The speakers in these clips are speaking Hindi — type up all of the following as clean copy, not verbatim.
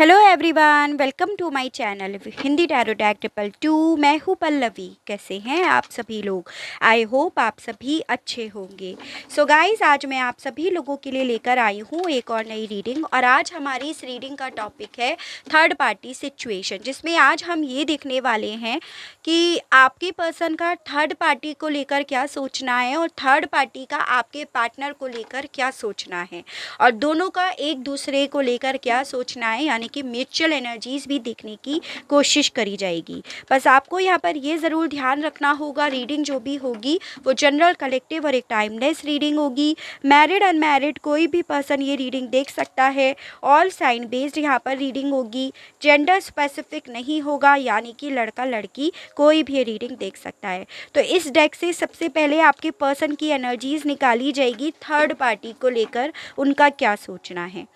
Hello everyone, welcome to my channel Hindi tarot tag 222। मैं हूँ पल्लवी। कैसे हैं आप सभी लोग? आई होप आप सभी अच्छे होंगे। सो गाइस, आज मैं आप सभी लोगों के लिए लेकर आई हूँ एक और नई रीडिंग। और आज हमारी इस रीडिंग का टॉपिक है थर्ड पार्टी सिचुएशन, जिसमें आज हम ये देखने वाले हैं कि आपके पर्सन का थर्ड पार्टी को लेकर क्या सोचना है और थर्ड पार्टी का आपके पार्टनर को लेकर क्या सोचना है, और दोनों का एक दूसरे को लेकर क्या सोचना है, यानी कि म्यूचुअल एनर्जीज भी देखने की कोशिश करी जाएगी। बस आपको यहाँ पर ये ज़रूर ध्यान रखना होगा, रीडिंग जो भी होगी वो जनरल, कलेक्टिव और एक टाइमलेस रीडिंग होगी। मैरिड अनमैरिड कोई भी पर्सन ये रीडिंग देख सकता है। ऑल साइन बेस्ड यहाँ पर रीडिंग होगी। जेंडर स्पेसिफिक नहीं होगा, यानी कि लड़का लड़की कोई भी ये रीडिंग देख सकता है। तो इस डेक से सबसे पहले आपके पर्सन की एनर्जीज निकाली जाएगी थर्ड पार्टी को लेकर, उनका क्या सोचना है।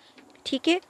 ठीक है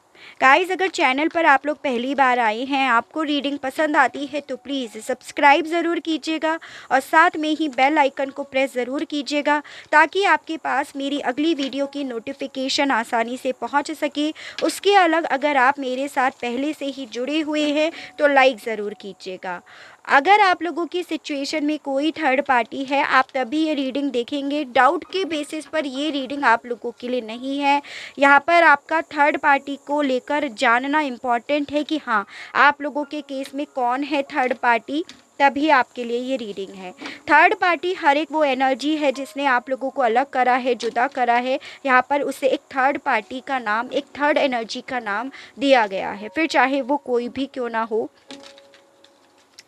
गाइस, अगर चैनल पर आप लोग पहली बार आए हैं, आपको रीडिंग पसंद आती है तो प्लीज़ सब्सक्राइब ज़रूर कीजिएगा और साथ में ही बेल आइकन को प्रेस ज़रूर कीजिएगा, ताकि आपके पास मेरी अगली वीडियो की नोटिफिकेशन आसानी से पहुंच सके। उसके अलग अगर आप मेरे साथ पहले से ही जुड़े हुए हैं तो लाइक ज़रूर कीजिएगा। अगर आप लोगों की सिचुएशन में कोई थर्ड पार्टी है, आप तभी ये रीडिंग देखेंगे। डाउट के बेसिस पर ये रीडिंग आप लोगों के लिए नहीं है। यहाँ पर आपका थर्ड पार्टी को लेकर जानना इम्पॉर्टेंट है कि हाँ, आप लोगों के केस में कौन है थर्ड पार्टी, तभी आपके लिए ये रीडिंग है। थर्ड पार्टी हर एक वो एनर्जी है जिसने आप लोगों को अलग करा है, जुदा करा है। यहाँ पर उसे एक थर्ड पार्टी का नाम, एक थर्ड एनर्जी का नाम दिया गया है, फिर चाहे वो कोई भी क्यों ना हो।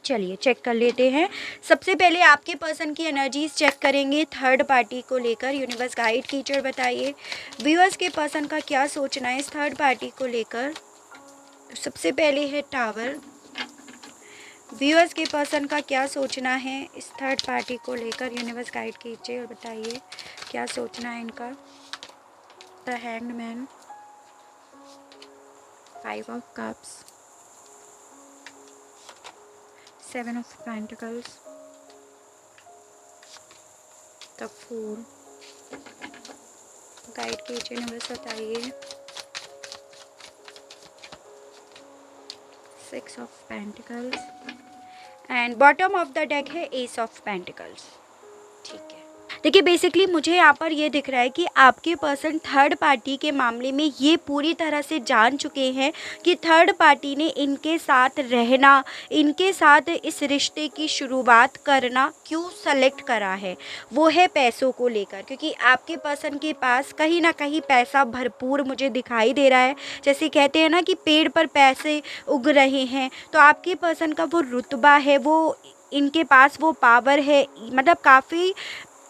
चलिए चेक कर लेते हैं। सबसे पहले आपके पर्सन की एनर्जीज चेक करेंगे थर्ड पार्टी को लेकर। यूनिवर्स गाइड कीचड़ बताइए व्यूअर्स के पर्सन का क्या सोचना है इस थर्ड पार्टी को लेकर। सबसे पहले है टावर। व्यूअर्स के पर्सन का क्या सोचना है इस थर्ड पार्टी को लेकर। यूनिवर्स गाइड कीजिए और बताइए क्या सोचना है इनका। The hanged man, 5 of cups, 7 of pentacles, the fool. Guide कीजिए, यूनिवर्स बताइए। 6 of pentacles and bottom of the deck है एस ऑफ पेंटिकल्स। ठीक है, देखिए बेसिकली मुझे यहाँ पर ये दिख रहा है कि आपके पर्सन थर्ड पार्टी के मामले में ये पूरी तरह से जान चुके हैं कि थर्ड पार्टी ने इनके साथ रहना, इनके साथ इस रिश्ते की शुरुआत करना क्यों सेलेक्ट करा है। वो है पैसों को लेकर, क्योंकि आपके पर्सन के पास कहीं ना कहीं पैसा भरपूर मुझे दिखाई दे रहा है। जैसे कहते हैं ना कि पेड़ पर पैसे उग रहे हैं, तो आपके पर्सन का वो रुतबा है, वो इनके पास वो पावर है, मतलब काफ़ी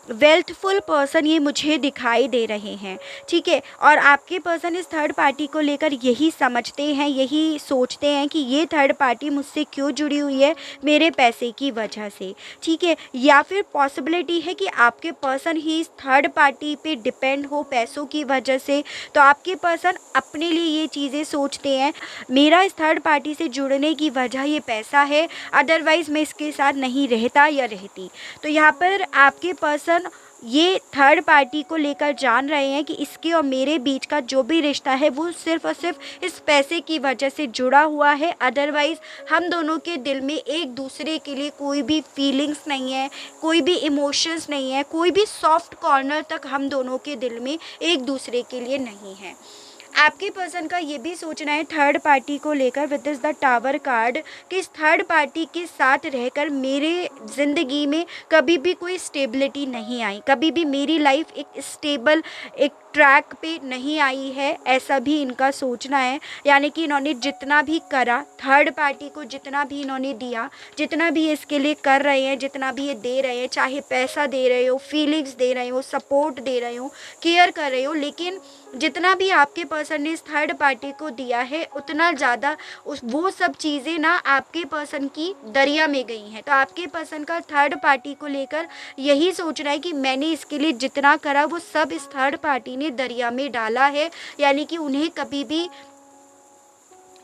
वेल्थफुल पर्सन ये मुझे दिखाई दे रहे हैं। ठीक है, और आपके पर्सन इस थर्ड पार्टी को लेकर यही समझते हैं, यही सोचते हैं कि ये थर्ड पार्टी मुझसे क्यों जुड़ी हुई है, मेरे पैसे की वजह से। ठीक है, या फिर पॉसिबिलिटी है कि आपके पर्सन ही इस थर्ड पार्टी पे डिपेंड हो पैसों की वजह से। तो आपके पर्सन अपने लिए ये चीज़ें सोचते हैं, मेरा इस थर्ड पार्टी से जुड़ने की वजह ये पैसा है, अदरवाइज़ मैं इसके साथ नहीं रहता या रहती। तो यहाँ पर आपके पर्सन ये थर्ड पार्टी को लेकर जान रहे हैं कि इसके और मेरे बीच का जो भी रिश्ता है वो सिर्फ और सिर्फ इस पैसे की वजह से जुड़ा हुआ है, अदरवाइज़ हम दोनों के दिल में एक दूसरे के लिए कोई भी फीलिंग्स नहीं है, कोई भी इमोशंस नहीं है, कोई भी सॉफ्ट कॉर्नर तक हम दोनों के दिल में एक दूसरे के लिए नहीं है। आपके पर्सन का ये भी सोचना है थर्ड पार्टी को लेकर with this the tower card, कि इस थर्ड पार्टी के साथ रहकर मेरे ज़िंदगी में कभी भी कोई स्टेबिलिटी नहीं आई, कभी भी मेरी लाइफ एक स्टेबल एक ट्रैक पे नहीं आई है, ऐसा भी इनका सोचना है। यानी कि इन्होंने जितना भी करा थर्ड पार्टी को, जितना भी इन्होंने दिया, जितना भी इसके लिए कर रहे हैं, जितना भी ये दे रहे हैं, चाहे पैसा दे रहे हो, फीलिंग्स दे रहे हो, सपोर्ट दे रहे हो, केयर कर रहे हो, लेकिन जितना भी आपके पर्सन ने इस थर्ड पार्टी को दिया है उतना ज़्यादा उस वो सब चीज़ें ना आपके पर्सन की दरिया में गई हैं। तो आपके पर्सन का थर्ड पार्टी को लेकर यही सोच रहा है कि मैंने इसके लिए जितना करा वो सब इस थर्ड पार्टी ने दरिया में डाला है, यानी कि उन्हें कभी भी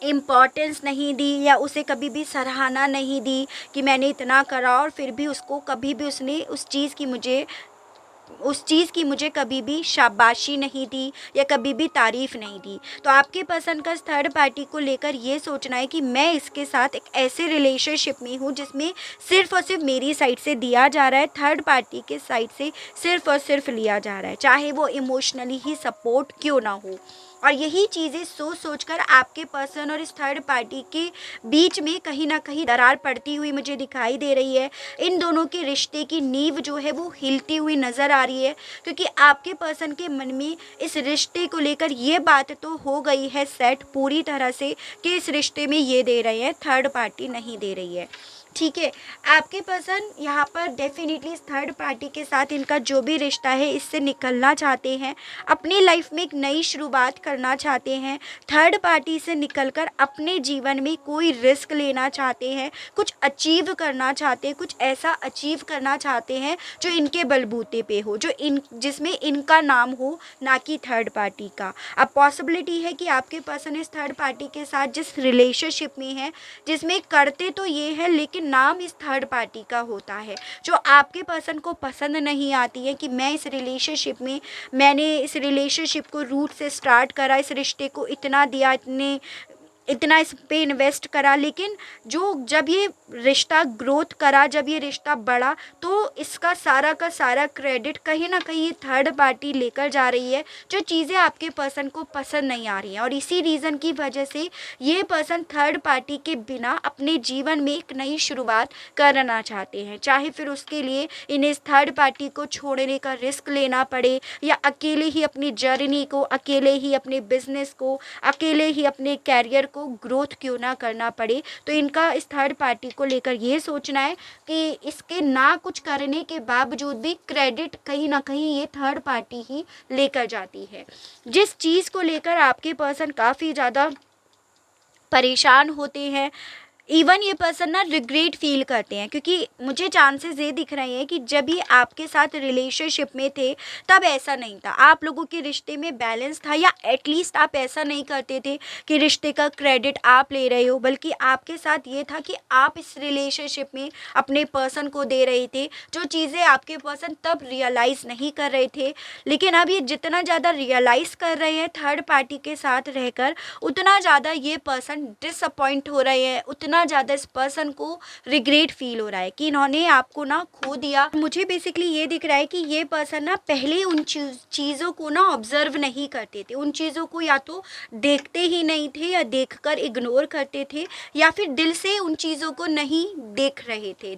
इम्पॉर्टेंस नहीं दी या उसे कभी भी सराहना नहीं दी कि मैंने इतना करा, और फिर भी उसको कभी भी उसने उस चीज़ की मुझे उस चीज़ की मुझे कभी भी शाबाशी नहीं दी या कभी भी तारीफ़ नहीं दी। तो आपके पसंद का थर्ड पार्टी को लेकर ये सोचना है कि मैं इसके साथ एक ऐसे रिलेशनशिप में हूँ जिसमें सिर्फ़ और सिर्फ मेरी साइड से दिया जा रहा है, थर्ड पार्टी के साइड से सिर्फ़ और सिर्फ लिया जा रहा है, चाहे वो इमोशनली ही सपोर्ट क्यों ना हो। और यही चीज़ें सोच सोच कर आपके पर्सन और इस थर्ड पार्टी के बीच में कहीं ना कहीं दरार पड़ती हुई मुझे दिखाई दे रही है। इन दोनों के रिश्ते की नींव जो है वो हिलती हुई नज़र आ रही है, क्योंकि आपके पर्सन के मन में इस रिश्ते को लेकर ये बात तो हो गई है सेट पूरी तरह से कि इस रिश्ते में ये दे रहे हैं, थर्ड पार्टी नहीं दे रही है। ठीक है, आपके पर्सन यहाँ पर डेफिनेटली इस थर्ड पार्टी के साथ इनका जो भी रिश्ता है इससे निकलना चाहते हैं, अपनी लाइफ में एक नई शुरुआत करना चाहते हैं, थर्ड पार्टी से निकलकर अपने जीवन में कोई रिस्क लेना चाहते हैं, कुछ अचीव करना चाहते हैं, कुछ ऐसा अचीव करना चाहते हैं जो इनके बलबूते पे हो, जो जिसमें इनका नाम हो, ना कि थर्ड पार्टी का। अब पॉसिबिलिटी है कि आपके पर्सन इस थर्ड पार्टी के साथ जिस रिलेशनशिप में है, जिसमें करते तो ये है लेकिन नाम इस थर्ड पार्टी का होता है, जो आपके पर्सन को पसंद नहीं आती है कि मैंने इस रिलेशनशिप को रूट से स्टार्ट करा, इस रिश्ते को इतना दिया, इतना इस पे इन्वेस्ट करा, लेकिन जब ये रिश्ता ग्रोथ करा, जब ये रिश्ता बढ़ा, तो इसका सारा का सारा क्रेडिट कहीं ना कहीं ये थर्ड पार्टी लेकर जा रही है, जो चीज़ें आपके पर्सन को पसंद नहीं आ रही हैं। और इसी रीज़न की वजह से ये पर्सन थर्ड पार्टी के बिना अपने जीवन में एक नई शुरुआत करना चाहते हैं, चाहे फिर उसके लिए इन्हें इस थर्ड पार्टी को छोड़ने का रिस्क लेना पड़े, या अकेले ही अपनी जर्नी को, अकेले ही अपने बिजनेस को, अकेले ही अपने कैरियर को ग्रोथ क्यों ना करना पड़े। तो इनका इस थर्ड पार्टी को लेकर ये सोचना है कि इसके ना कुछ करने के बावजूद भी क्रेडिट कहीं ना कहीं ये थर्ड पार्टी ही लेकर जाती है। जिस चीज़ को लेकर आपके पर्सन काफ़ी ज़्यादा परेशान होते हैं, इवन ये पर्सन ना रिग्रेट फील करते हैं, क्योंकि मुझे चांसेस ये दिख रहे हैं कि जब ये आपके साथ रिलेशनशिप में थे तब ऐसा नहीं था, आप लोगों के रिश्ते में बैलेंस था, या एटलीस्ट आप ऐसा नहीं करते थे कि रिश्ते का क्रेडिट आप ले रहे हो, बल्कि आपके साथ ये था कि आप इस रिलेशनशिप में अपने पर्सन को दे रहे थे, जो चीज़ें आपके पर्सन तब रियलाइज़ नहीं कर रहे थे। लेकिन अब ये जितना ज़्यादा रियलाइज़ कर रहे हैं थर्ड पार्टी के साथ रहकर, उतना ज़्यादा ये पर्सन डिसअपॉइंट हो रहे हैं, उतना ज़्यादा इस पर्सन को रिग्रेट फील हो रहा है कि इन्होंने आपको ना खो दिया। मुझे बेसिकली ये दिख रहा है कि ये पर्सन ना पहले उन चीज़ों को ना ऑब्जर्व नहीं करते थे, उन चीज़ों को या तो देखते ही नहीं थे, या देखकर इग्नोर करते थे, या फिर दिल से उन चीज़ों को नहीं देख रहे थे।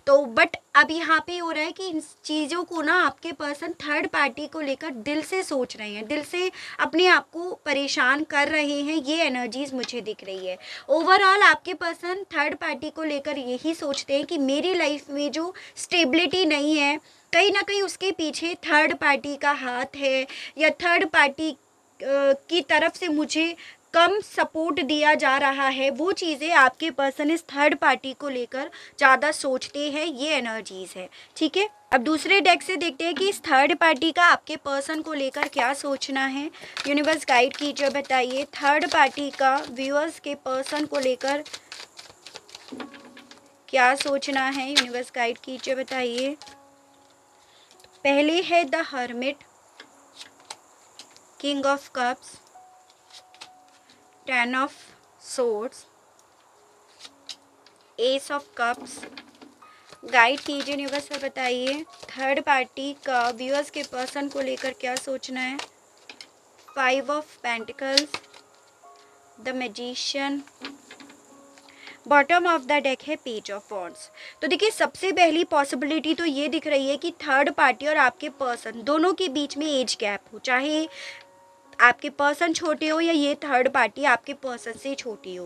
तो बट अब यहाँ पे हो रहा है कि इन चीज़ों को ना आपके पर्सन थर्ड पार्टी को लेकर दिल से सोच रहे हैं, दिल से अपने आप को परेशान कर रहे हैं, ये एनर्जीज मुझे दिख रही है। ओवरऑल आपके पर्सन थर्ड पार्टी को लेकर यही सोचते हैं कि मेरी लाइफ में जो स्टेबिलिटी नहीं है, कहीं ना कहीं उसके पीछे थर्ड पार्टी का हाथ है, या थर्ड पार्टी की तरफ से मुझे कम सपोर्ट दिया जा रहा है। वो चीज़ें आपके पर्सन इस थर्ड पार्टी को लेकर ज़्यादा सोचते हैं, ये एनर्जीज है। ठीक है, अब दूसरे डेक से देखते हैं कि इस थर्ड पार्टी का आपके पर्सन को लेकर क्या सोचना है। यूनिवर्स गाइड कीजिए, बताइए थर्ड पार्टी का व्यूअर्स के पर्सन को लेकर क्या सोचना है। यूनिवर्स गाइड कीजिए, बताइए। पहले है the hermit, king of cups, 10 of swords, S of cups. Guide कीजिए यूनिवर्स में, बताइए थर्ड पार्टी का व्यूअर्स के पर्सन को लेकर क्या सोचना है। 5 of pentacles, the magician, bottom of the deck है पेज ऑफ वॉन्ड्स। तो देखिए, सबसे पहली पॉसिबिलिटी तो ये दिख रही है कि थर्ड पार्टी और आपके पर्सन दोनों के बीच में एज गैप हो, चाहे आपके पर्सन छोटे हो या ये थर्ड पार्टी आपके पर्सन से छोटी हो।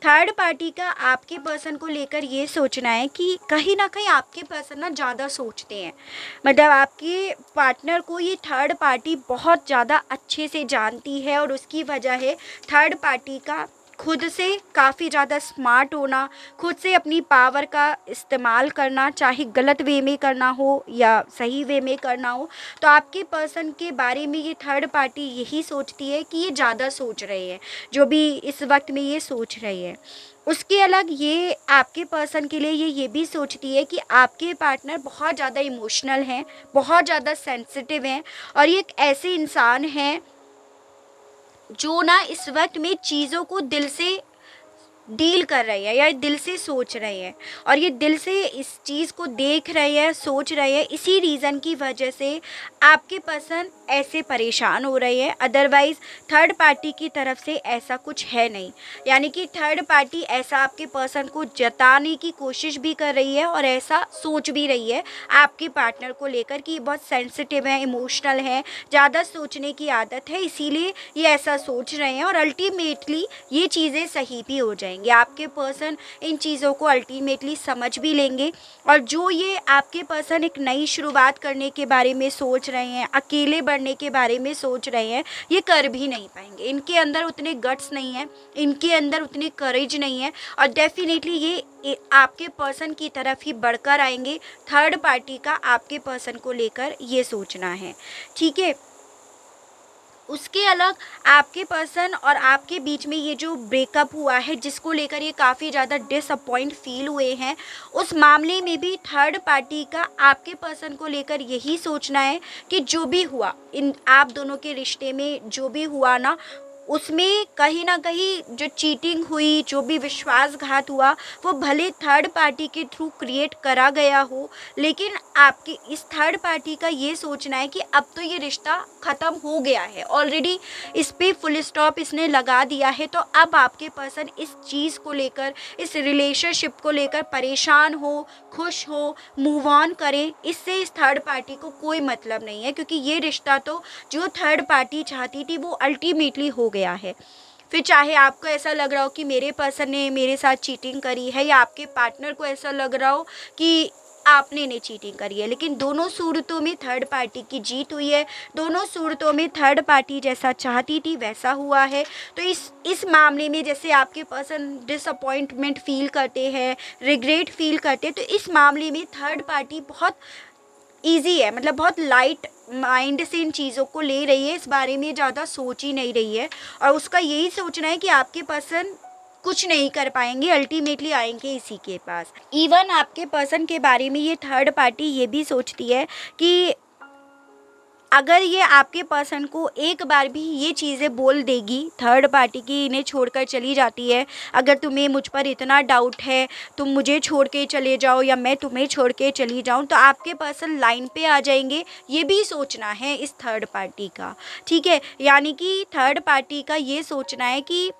थर्ड पार्टी का आपके पर्सन को लेकर ये सोचना है कि कहीं ना कहीं आपके पर्सन ना ज़्यादा सोचते हैं, मतलब आपके पार्टनर को ये थर्ड पार्टी बहुत ज़्यादा अच्छे से जानती है, और उसकी वजह है थर्ड पार्टी का खुद से काफ़ी ज़्यादा स्मार्ट होना, खुद से अपनी पावर का इस्तेमाल करना, चाहे गलत वे में करना हो या सही वे में करना हो। तो आपके पर्सन के बारे में ये थर्ड पार्टी यही सोचती है कि ये ज़्यादा सोच रहे हैं, जो भी इस वक्त में ये सोच रहे हैं। उसके अलग ये आपके पर्सन के लिए ये भी सोचती है कि आपके पार्टनर बहुत ज़्यादा इमोशनल हैं, बहुत ज़्यादा सेंसिटिव हैं, और ये एक ऐसे इंसान हैं जो ना इस वक्त में चीज़ों को दिल से डील कर रही है या दिल से सोच रहे हैं, और ये दिल से इस चीज़ को देख रहे हैं, सोच रहे हैं। इसी रीज़न की वजह से आपके पर्सन ऐसे परेशान हो रहे हैं। अदरवाइज़ थर्ड पार्टी की तरफ से ऐसा कुछ है नहीं, यानी कि थर्ड पार्टी ऐसा आपके पर्सन को जताने की कोशिश भी कर रही है और ऐसा सोच भी रही है आपके पार्टनर को लेकर कि बहुत सेंसिटिव है, इमोशनल है, ज़्यादा सोचने की आदत है, इसीलिए ये ऐसा सोच रहे हैं। और अल्टीमेटली ये चीज़ें सही भी हो जाएंगी, आपके पर्सन इन चीज़ों को अल्टीमेटली समझ भी लेंगे। और जो ये आपके पर्सन एक नई शुरुआत करने के बारे में सोच रहे हैं, अकेले बढ़ने के बारे में सोच रहे हैं, ये कर भी नहीं पाएंगे। इनके अंदर उतने गट्स नहीं है, इनके अंदर उतनी करेज नहीं है, और डेफिनेटली ये आपके पर्सन की तरफ ही बढ़कर आएंगे। थर्ड पार्टी का आपके पर्सन को लेकर ये सोचना है, ठीक है। उसके अलग आपके पर्सन और आपके बीच में ये जो ब्रेकअप हुआ है, जिसको लेकर ये काफ़ी ज़्यादा डिसअपॉइंट फील हुए हैं, उस मामले में भी थर्ड पार्टी का आपके पर्सन को लेकर यही सोचना है कि जो भी हुआ इन आप दोनों के रिश्ते में, जो भी हुआ ना, उसमें कहीं ना कहीं जो चीटिंग हुई, जो भी विश्वासघात हुआ, वो भले थर्ड पार्टी के थ्रू क्रिएट करा गया हो, लेकिन आपके इस थर्ड पार्टी का ये सोचना है कि अब तो ये रिश्ता ख़त्म हो गया है ऑलरेडी, इस पे फुल स्टॉप इसने लगा दिया है। तो अब आपके पर्सन इस चीज़ को लेकर, इस रिलेशनशिप को लेकर परेशान हो, खुश हो, मूव ऑन करें। इससे इस थर्ड पार्टी को कोई मतलब नहीं है, क्योंकि ये रिश्ता तो जो थर्ड पार्टी चाहती थी वो अल्टीमेटली हो गया है। फिर चाहे आपको ऐसा लग रहा हो कि मेरे पर्सन ने मेरे साथ चीटिंग करी है, या आपके पार्टनर को ऐसा लग रहा हो कि आपने ने चीटिंग करी है, लेकिन दोनों सूरतों में थर्ड पार्टी की जीत हुई है। दोनों सूरतों में थर्ड पार्टी जैसा चाहती थी वैसा हुआ है। तो इस मामले में जैसे आपके पर्सन डिसअपॉइंटमेंट फील करते हैं, रिग्रेट फील करते हैं, तो इस मामले में थर्ड पार्टी बहुत ईजी है, मतलब बहुत लाइट माइंड से इन चीज़ों को ले रही है, इस बारे में ज़्यादा सोच ही नहीं रही है। और उसका यही सोचना है कि आपके पर्सन कुछ नहीं कर पाएंगे, अल्टीमेटली आएंगे इसी के पास। इवन आपके पर्सन के बारे में ये थर्ड पार्टी ये भी सोचती है कि अगर ये आपके पर्सन को एक बार भी ये चीज़ें बोल देगी थर्ड पार्टी की, इन्हें छोड़कर चली जाती है, अगर तुम्हें मुझ पर इतना डाउट है, तुम मुझे छोड़ के चले जाओ या मैं तुम्हें छोड़ के चली जाऊं, तो आपके पर्सन लाइन पे आ जाएंगे। ये भी सोचना है इस थर्ड पार्टी का, ठीक है। यानी कि थर्ड पार्टी का ये सोचना है कि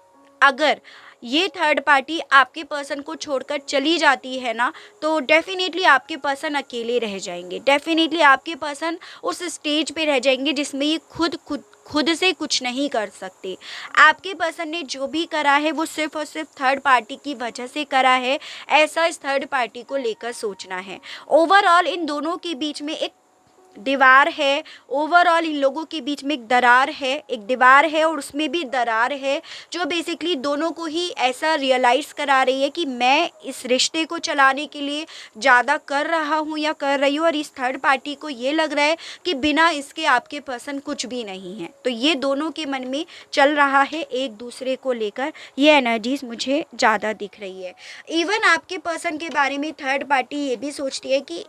अगर ये थर्ड पार्टी आपके पर्सन को छोड़कर चली जाती है ना, तो डेफिनेटली आपके पर्सन अकेले रह जाएंगे, डेफिनेटली आपके पर्सन उस स्टेज पे रह जाएंगे जिसमें ये खुद से कुछ नहीं कर सकते। आपके पर्सन ने जो भी करा है वो सिर्फ और सिर्फ थर्ड पार्टी की वजह से करा है, ऐसा इस थर्ड पार्टी को लेकर सोचना है। ओवरऑल इन दोनों के बीच में एक दीवार है, ओवरऑल इन लोगों के बीच में एक दरार है, एक दीवार है और उसमें भी दरार है, जो बेसिकली दोनों को ही ऐसा रियलाइज़ करा रही है कि मैं इस रिश्ते को चलाने के लिए ज़्यादा कर रहा हूँ या कर रही हूँ, और इस थर्ड पार्टी को ये लग रहा है कि बिना इसके आपके पर्सन कुछ भी नहीं है। तो ये दोनों के मन में चल रहा है एक दूसरे को लेकर, ये एनर्जीज मुझे ज़्यादा दिख रही है। इवन आपके पर्सन के बारे में थर्ड पार्टी ये भी सोचती है कि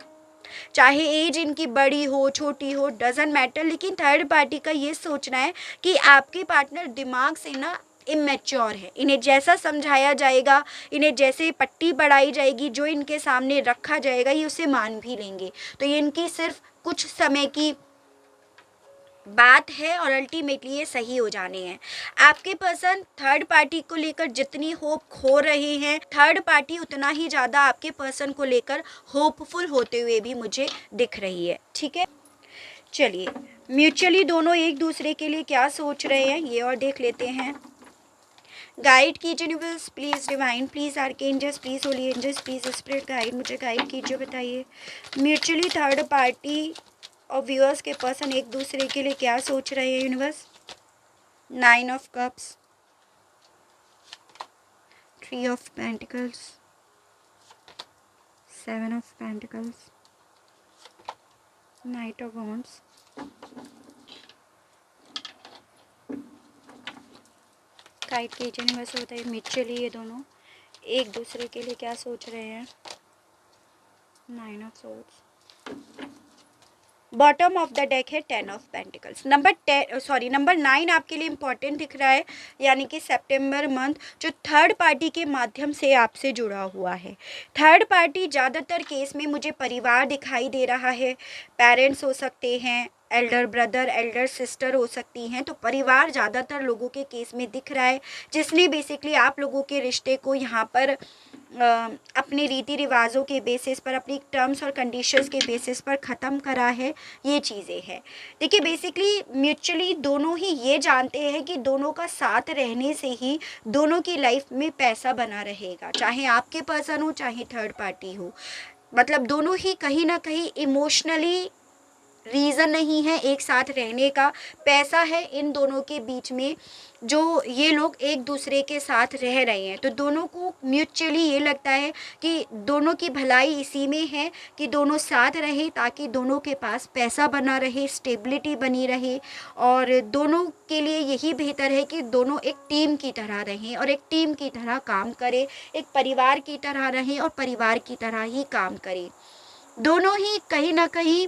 चाहे एज इनकी बड़ी हो छोटी हो डजेंट मैटर, लेकिन थर्ड पार्टी का ये सोचना है कि आपके पार्टनर दिमाग से ना इमेच्योर है। इन्हें जैसा समझाया जाएगा, इन्हें जैसे पट्टी पढ़ाई जाएगी, जो इनके सामने रखा जाएगा, ये उसे मान भी लेंगे। तो ये इनकी सिर्फ कुछ समय की बात है और अल्टीमेटली ये सही हो जाने हैं। आपके पर्सन थर्ड पार्टी को लेकर जितनी होप खो रहे हैं, थर्ड पार्टी उतना ही ज़्यादा आपके पर्सन को लेकर होपफुल होते हुए भी मुझे दिख रही है, ठीक है। चलिए म्यूचुअली दोनों एक दूसरे के लिए क्या सोच रहे हैं ये और देख लेते हैं। गाइड कीजिए universe, please divine, please archangels, please holy angels, please spirit guide, मुझे गाइड कीजिए, बताइए म्यूचुअली थर्ड पार्टी और व्यूअर्स के पर्सन एक दूसरे के लिए क्या सोच रहे हैं universe. 9 of cups, 3 of Pentacles, 7 of Pentacles, Knight of Wands, guide कीजिए नहीं वैसे बताइए म्यूचुअली ये दोनों एक दूसरे के लिए क्या सोच रहे हैं। 9 of swords, bottom of the deck है 10 ऑफ पेंटिकल्स। नंबर 9 आपके लिए इम्पॉर्टेंट दिख रहा है, यानी कि सितंबर मंथ जो थर्ड पार्टी के माध्यम से आपसे जुड़ा हुआ है। थर्ड पार्टी ज़्यादातर केस में मुझे परिवार दिखाई दे रहा है, पेरेंट्स हो सकते हैं, एल्डर ब्रदर एल्डर सिस्टर हो सकती हैं, तो परिवार ज़्यादातर लोगों के केस में दिख रहा है, जिसने बेसिकली आप लोगों के रिश्ते को यहाँ पर अपने रीति रिवाजों के बेसिस पर, अपनी टर्म्स और कंडीशंस के बेसिस पर ख़त्म करा है। ये चीज़ें हैं। देखिए बेसिकली म्यूचुअली दोनों ही ये जानते हैं कि दोनों का साथ रहने से ही दोनों की लाइफ में पैसा बना रहेगा, चाहे आपके पर्सन हो चाहे थर्ड पार्टी हो। मतलब दोनों ही कहीं ना कहीं इमोशनली रीज़न नहीं है एक साथ रहने का, पैसा है इन दोनों के बीच में जो ये लोग एक दूसरे के साथ रह रहे हैं। तो दोनों को म्यूचुअली ये लगता है कि दोनों की भलाई इसी में है कि दोनों साथ रहे, ताकि दोनों के पास पैसा बना रहे, स्टेबिलिटी बनी रहे, और दोनों के लिए यही बेहतर है कि दोनों एक टीम की तरह रहें और एक टीम की तरह काम करें, एक परिवार की तरह रहें और परिवार की तरह ही काम करें। दोनों ही कहीं ना कहीं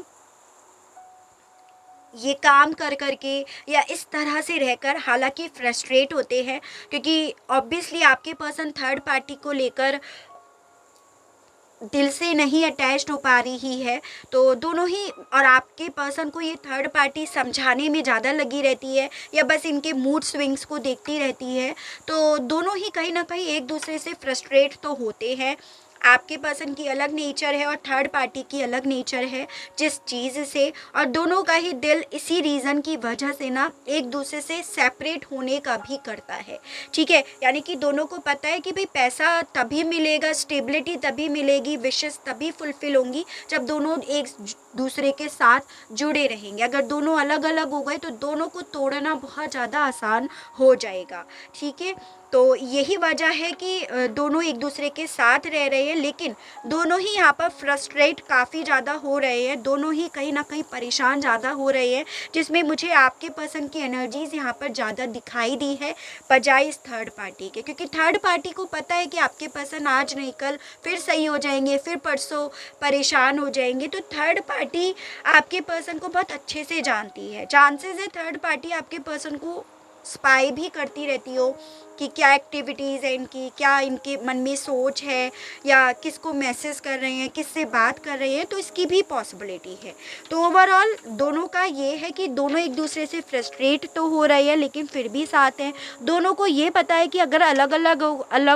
ये काम कर करके या इस तरह से रहकर हालांकि फ्रस्ट्रेट होते हैं, क्योंकि ऑब्वियसली आपके पर्सन थर्ड पार्टी को लेकर दिल से नहीं अटैच्ड हो पा रही है, तो दोनों ही, और आपके पर्सन को ये थर्ड पार्टी समझाने में ज़्यादा लगी रहती है या बस इनके मूड स्विंग्स को देखती रहती है, तो दोनों ही कहीं ना कहीं एक दूसरे से फ्रस्ट्रेट तो होते हैं। आपके पर्सन की अलग नेचर है और थर्ड पार्टी की अलग नेचर है जिस चीज़ से, और दोनों का ही दिल इसी रीज़न की वजह से ना एक दूसरे से सेपरेट होने का भी करता है। ठीक है, यानी कि दोनों को पता है कि भाई पैसा तभी मिलेगा, स्टेबिलिटी तभी मिलेगी, विशेस तभी फुलफिल होंगी जब दोनों एक दूसरे के साथ जुड़े रहेंगे। अगर दोनों अलग अलग हो गए तो दोनों को तोड़ना बहुत ज़्यादा आसान हो जाएगा। ठीक है, तो यही वजह है कि दोनों एक दूसरे के साथ रह रहे हैं, लेकिन दोनों ही यहाँ पर फ्रस्ट्रेट काफ़ी ज़्यादा हो रहे हैं, दोनों ही कहीं ना कहीं परेशान ज़्यादा हो रहे हैं, जिसमें मुझे आपके पर्सन की एनर्जीज़ यहाँ पर ज़्यादा दिखाई दी है बजाय इस थर्ड पार्टी के, क्योंकि थर्ड पार्टी को पता है कि आपके पर्सन आज नहीं कल फिर सही हो जाएंगे, फिर परसों परेशान हो जाएंगे। तो थर्ड पार्टी आपके पर्सन को बहुत अच्छे से जानती है। चांसेस है थर्ड पार्टी आपके पर्सन को स्पाई भी करती रहती हो कि क्या एक्टिविटीज़ है इनकी, क्या इनके मन में सोच है, या किसको मैसेज कर रहे हैं, किससे बात कर रहे हैं, तो इसकी भी पॉसिबिलिटी है। तो ओवरऑल दोनों का ये है कि दोनों एक दूसरे से फ्रस्ट्रेट तो हो रहे हैं लेकिन फिर भी साथ हैं। दोनों को ये पता है कि अगर अलग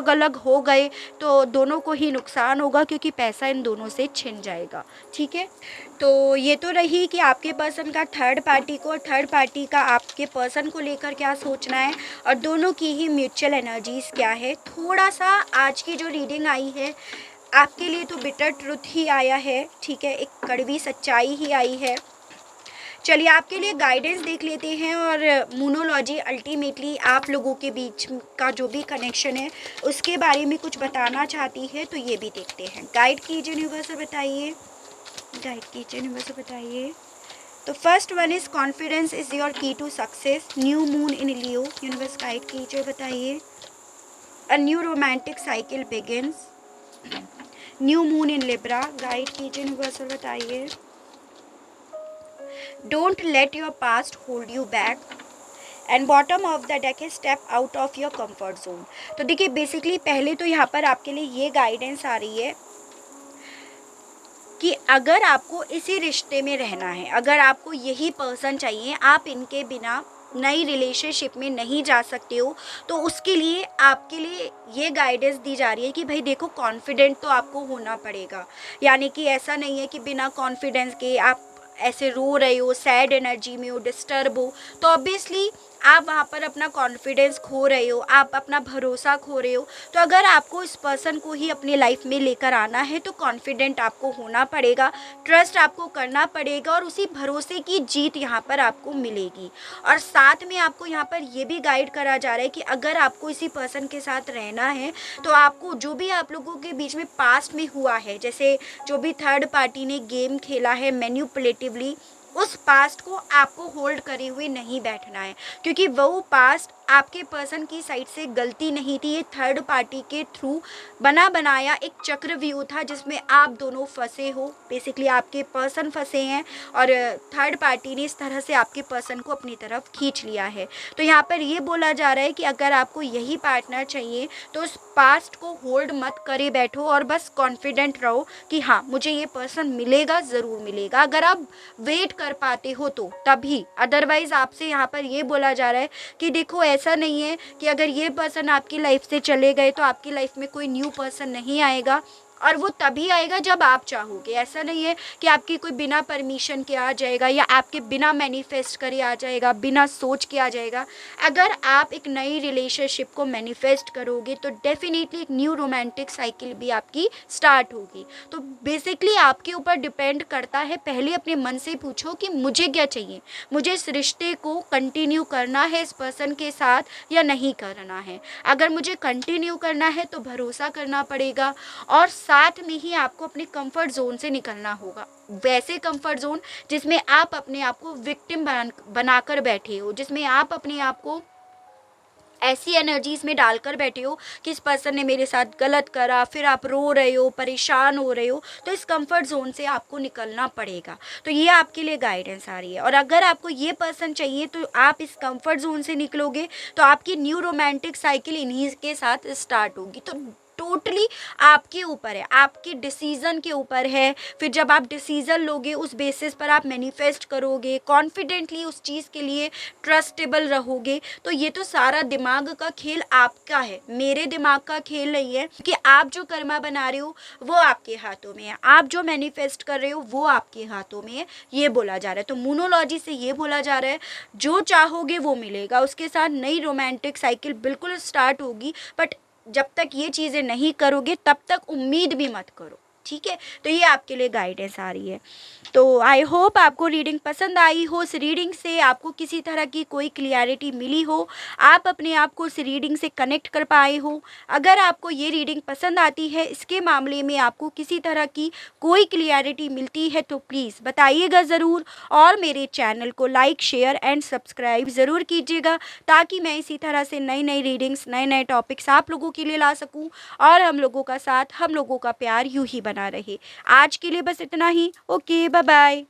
अलग हो गए तो दोनों को ही नुकसान होगा, क्योंकि पैसा इन दोनों से छिन जाएगा। ठीक है, तो ये तो रही कि आपके पर्सन का थर्ड पार्टी को और थर्ड पार्टी का आपके पर्सन को लेकर क्या सोचना है, और दोनों की ही म्यूचुअल एनर्जीज़ क्या है। थोड़ा सा आज की जो रीडिंग आई है आपके लिए तो बिटर ट्रुथ ही आया है। ठीक है, एक कड़वी सच्चाई ही आई है। चलिए आपके लिए गाइडेंस देख लेते हैं, और मोनोलॉजी अल्टीमेटली आप लोगों के बीच का जो भी कनेक्शन है उसके बारे में कुछ बताना चाहती है, तो ये भी देखते हैं। गाइड कीजिए यूनिवर्स, बताइए, गाइड कीजिए यूनिवर्स, बताइए। तो first one is confidence is your key to success, new moon in Leo, universe guide कीजिए, बताइए। A new romantic cycle begins, new moon in Libra, guide कीजिए यूनिवर्स, बताइए। Don't let your past hold you back, and bottom of the deck है step out of your comfort zone. तो देखिए बेसिकली पहले तो यहाँ पर आपके लिए ये गाइडेंस आ रही है कि अगर आपको इसी रिश्ते में रहना है, अगर आपको यही पर्सन चाहिए, आप इनके बिना नई रिलेशनशिप में नहीं जा सकते हो, तो उसके लिए आपके लिए ये गाइडेंस दी जा रही है कि भाई देखो कॉन्फिडेंट तो आपको होना पड़ेगा। यानी कि ऐसा नहीं है कि बिना कॉन्फिडेंस के आप ऐसे रो रहे हो, सैड एनर्जी में हो, डिस्टर्ब हो, तो ऑब्वियसली आप वहाँ पर अपना कॉन्फिडेंस खो रहे हो, आप अपना भरोसा खो रहे हो। तो अगर आपको इस पर्सन को ही अपनी लाइफ में लेकर आना है तो कॉन्फिडेंट आपको होना पड़ेगा, ट्रस्ट आपको करना पड़ेगा और उसी भरोसे की जीत यहाँ पर आपको मिलेगी। और साथ में आपको यहाँ पर ये भी गाइड करा जा रहा है कि अगर आपको इसी पर्सन के साथ रहना है तो आपको जो भी आप लोगों के बीच में पास्ट में हुआ है, जैसे जो भी थर्ड पार्टी ने गेम खेला है मैन्युपुलेटिवली, उस पास्ट को आपको होल्ड करे हुए नहीं बैठना है, क्योंकि वो पास्ट आपके पर्सन की साइड से गलती नहीं थी। ये थर्ड पार्टी के थ्रू बना बनाया एक चक्रव्यूह था जिसमें आप दोनों फंसे हो। बेसिकली आपके पर्सन फंसे हैं और थर्ड पार्टी ने इस तरह से आपके पर्सन को अपनी तरफ खींच लिया है। तो यहाँ पर ये बोला जा रहा है कि अगर आपको यही पार्टनर चाहिए तो उस पास्ट को होल्ड मत करे बैठो और बस कॉन्फिडेंट रहो कि हाँ मुझे ये पर्सन मिलेगा, ज़रूर मिलेगा। अगर आप वेट कर पाते हो तो तभी, अदरवाइज आपसे यहाँ पर ये बोला जा रहा है कि देखो ऐसा नहीं है कि अगर ये पर्सन आपकी लाइफ से चले गए तो आपकी लाइफ में कोई न्यू पर्सन नहीं आएगा, और वो तभी आएगा जब आप चाहोगे। ऐसा नहीं है कि आपकी कोई बिना परमिशन के आ जाएगा या आपके बिना मैनिफेस्ट करे आ जाएगा, बिना सोच के आ जाएगा। अगर आप एक नई रिलेशनशिप को मैनिफेस्ट करोगे तो डेफिनेटली एक न्यू रोमांटिक साइकिल भी आपकी स्टार्ट होगी। तो बेसिकली आपके ऊपर डिपेंड करता है, पहले अपने मन से पूछो कि मुझे क्या चाहिए, मुझे इस रिश्ते को कंटिन्यू करना है इस पर्सन के साथ या नहीं करना है। अगर मुझे कंटिन्यू करना है तो भरोसा करना पड़ेगा और साथ में ही आपको अपने कंफर्ट जोन से निकलना होगा। वैसे कंफर्ट जोन जिसमें आप अपने आप को विक्टिम बनाकर बैठे हो, जिसमें आप अपने आप को ऐसी एनर्जीज में डालकर बैठे हो कि इस पर्सन ने मेरे साथ गलत करा, फिर आप रो रहे हो, परेशान हो रहे हो। तो इस कंफर्ट जोन से आपको निकलना पड़ेगा। तो ये आपके लिए गाइडेंस आ रही है। और अगर आपको ये पर्सन चाहिए तो आप इस कंफर्ट जोन से निकलोगे तो आपकी न्यू रोमांटिक साइकिल इन्हीं के साथ स्टार्ट होगी। तो टोटली आपके ऊपर है, आपके डिसीज़न के ऊपर है। फिर जब आप डिसीज़न लोगे उस बेसिस पर आप मैनिफेस्ट करोगे, कॉन्फिडेंटली उस चीज़ के लिए ट्रस्टेबल रहोगे। तो ये तो सारा दिमाग का खेल आपका है, मेरे दिमाग का खेल नहीं है। कि आप जो कर्मा बना रहे हो वो आपके हाथों में है, आप जो मैनिफेस्ट कर रहे हो वो आपके हाथों में है, ये बोला जा रहा है। तो मोनोलॉजी से ये बोला जा रहा है जो चाहोगे वो मिलेगा, उसके साथ नई रोमांटिक साइकिल बिल्कुल स्टार्ट होगी। बट जब तक ये चीज़ें नहीं करोगे तब तक उम्मीद भी मत करो, ठीक है। तो ये आपके लिए गाइडेंस आ रही है। तो आई होप आपको रीडिंग पसंद आई हो, इस रीडिंग से आपको किसी तरह की कोई क्लियरिटी मिली हो, आप अपने आप को इस रीडिंग से कनेक्ट कर पाए हो। अगर आपको ये रीडिंग पसंद आती है, इसके मामले में आपको किसी तरह की कोई क्लियरिटी मिलती है तो प्लीज़ बताइएगा ज़रूर। और मेरे चैनल को लाइक, शेयर एंड सब्सक्राइब ज़रूर कीजिएगा ताकि मैं इसी तरह से नई नई रीडिंग्स, नए नए टॉपिक्स आप लोगों के लिए ला सकूँ और हम लोगों का साथ, हम लोगों का प्यार यूँ ही बना रहे। आज के लिए बस इतना ही। Okay, bye bye.